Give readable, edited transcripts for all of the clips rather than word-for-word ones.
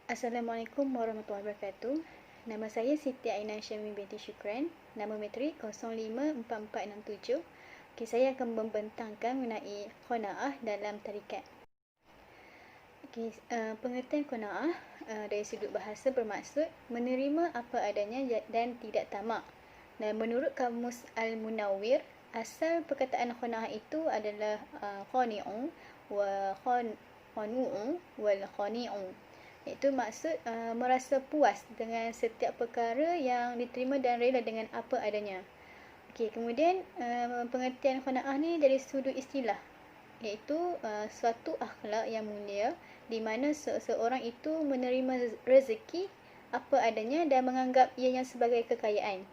Assalamualaikum warahmatullahi wabarakatuh. Nama saya Siti Ainan Syamim binti Syukran. Nama metrik 054467. Okay, saya akan membentangkan mengenai qanaah dalam tarikat. Okay, pengertian qanaah dari sudut bahasa bermaksud menerima apa adanya dan tidak tamak. Dan menurut Kamus Al-Munawwir, asal perkataan qanaah itu adalah qani'u wa qanu'u wal qani'u. Iaitu maksud merasa puas dengan setiap perkara yang diterima dan rela dengan apa adanya. Okey, kemudian pengertian qanaah ni dari sudut istilah, iaitu suatu akhlak yang mulia di mana seseorang itu menerima rezeki apa adanya dan menganggap ianya sebagai kekayaan.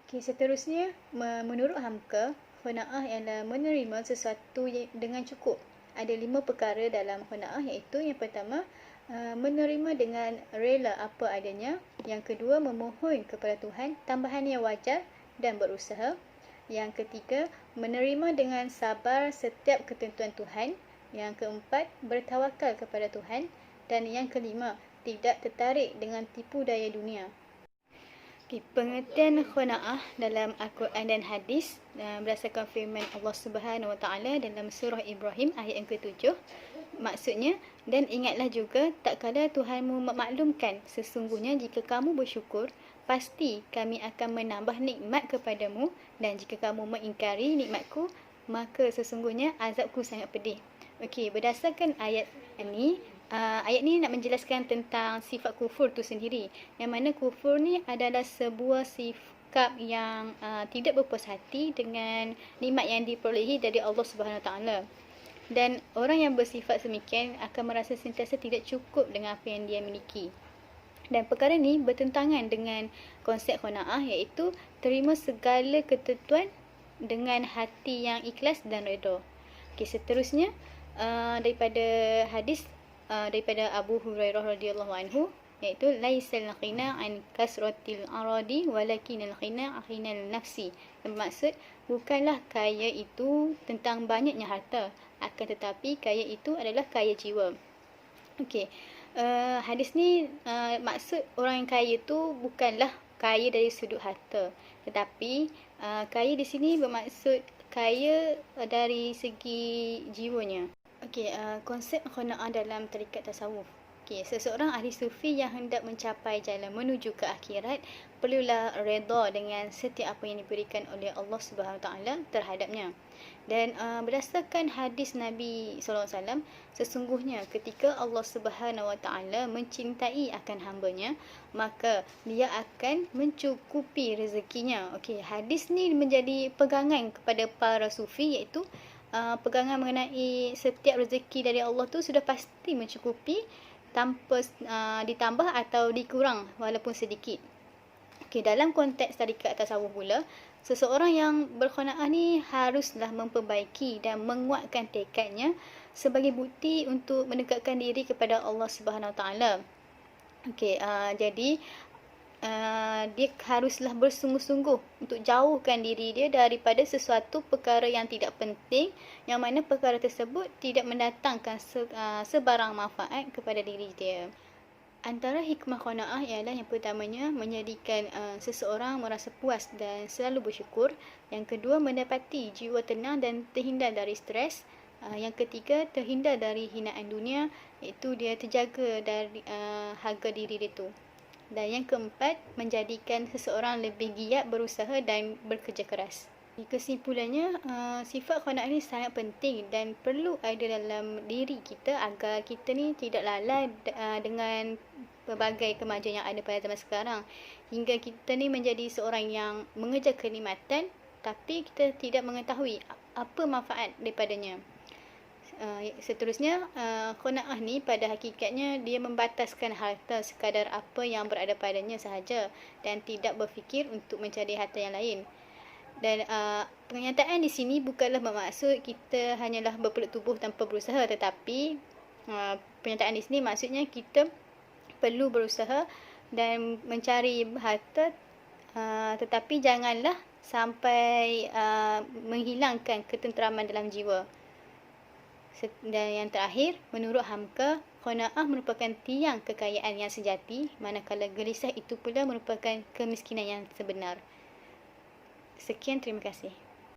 Okey, seterusnya menurut Hamka, qanaah ialah menerima sesuatu dengan cukup. Ada 5 perkara dalam qanaah, iaitu yang pertama, menerima dengan rela apa adanya. Yang kedua, memohon kepada Tuhan tambahan yang wajar dan berusaha. Yang ketiga, menerima dengan sabar setiap ketentuan Tuhan. Yang keempat, bertawakal kepada Tuhan. Dan yang kelima, tidak tertarik dengan tipu daya dunia. Okay, pengertian qanaah dalam Al-Quran dan hadis berdasarkan firman Allah Subhanahu Wa Taala dalam surah Ibrahim ayat yang ke-7. Maksudnya, dan ingatlah juga tak kala Tuhanmu memaklumkan sesungguhnya jika kamu bersyukur, pasti kami akan menambah nikmat kepadamu, dan jika kamu mengingkari nikmatku, maka sesungguhnya azabku sangat pedih. Okey, berdasarkan ayat ni nak menjelaskan tentang sifat kufur tu sendiri. Yang mana kufur ni adalah sebuah sikap yang tidak berpuas hati dengan nikmat yang diperolehi dari Allah Subhanahu Wa Taala. Dan orang yang bersifat semikian akan merasa sentiasa tidak cukup dengan apa yang dia miliki. Dan perkara ni bertentangan dengan konsep qanaah, iaitu terima segala ketentuan dengan hati yang ikhlas dan redha. Okey, seterusnya daripada hadis daripada Abu Hurairah radhiyallahu anhu, iaitu laisal ghina an kasratil aradi walakinal ghina ghinal nafsi. Bermaksud bukanlah kaya itu tentang banyaknya harta, akan tetapi kaya itu adalah kaya jiwa. Okey, hadis ni maksud orang yang kaya tu bukanlah kaya dari sudut harta, tetapi kaya di sini bermaksud kaya dari segi jiwanya. Okey, konsep qanaah dalam tarikat tasawuf. Okey, seseorang ahli sufi yang hendak mencapai jalan menuju ke akhirat perlulah redha dengan setiap apa yang diberikan oleh Allah Subhanahu Taala terhadapnya. Dan berdasarkan hadis Nabi SAW, sesungguhnya ketika Allah Subhanahu Wa Taala mencintai akan hamba-Nya, maka Dia akan mencukupi rezekinya. Okey, hadis ni menjadi pegangan kepada para sufi, iaitu pegangan mengenai setiap rezeki dari Allah tu sudah pasti mencukupi tanpa ditambah atau dikurang walaupun sedikit. Okey, dalam konteks tarikat tasawuf pula, seseorang yang berqanaah ni haruslah memperbaiki dan menguatkan tekadnya sebagai bukti untuk mendekatkan diri kepada Allah Subhanahu Wa Taala. Okey, jadi dia haruslah bersungguh-sungguh untuk jauhkan diri dia daripada sesuatu perkara yang tidak penting, yang mana perkara tersebut tidak mendatangkan sebarang manfaat kepada diri dia. Antara hikmah qanaah ialah yang pertamanya menjadikan seseorang merasa puas dan selalu bersyukur. Yang kedua, mendapati jiwa tenang dan terhindar dari stres. Yang ketiga, terhindar dari hinaan dunia, iaitu dia terjaga dari harga diri dia tu. Dan yang keempat, menjadikan seseorang lebih giat berusaha dan bekerja keras. Kesimpulannya, sifat qanaah ni sangat penting dan perlu ada dalam diri kita agar kita ni tidak lalai dengan pelbagai kemajuan yang ada pada zaman sekarang. Hingga kita ni menjadi seorang yang mengejar kenikmatan tapi kita tidak mengetahui apa manfaat daripadanya. Seterusnya, qanaah ni pada hakikatnya dia membataskan harta sekadar apa yang berada padanya sahaja dan tidak berfikir untuk mencari harta yang lain. Dan pernyataan di sini bukanlah bermaksud kita hanyalah berpeluk tubuh tanpa berusaha, tetapi pernyataan di sini maksudnya kita perlu berusaha dan mencari harta, tetapi janganlah sampai menghilangkan ketenteraman dalam jiwa. Dan yang terakhir, menurut Hamka, qanaah merupakan tiang kekayaan yang sejati, manakala gelisah itu pula merupakan kemiskinan yang sebenar. Sekian, terima kasih.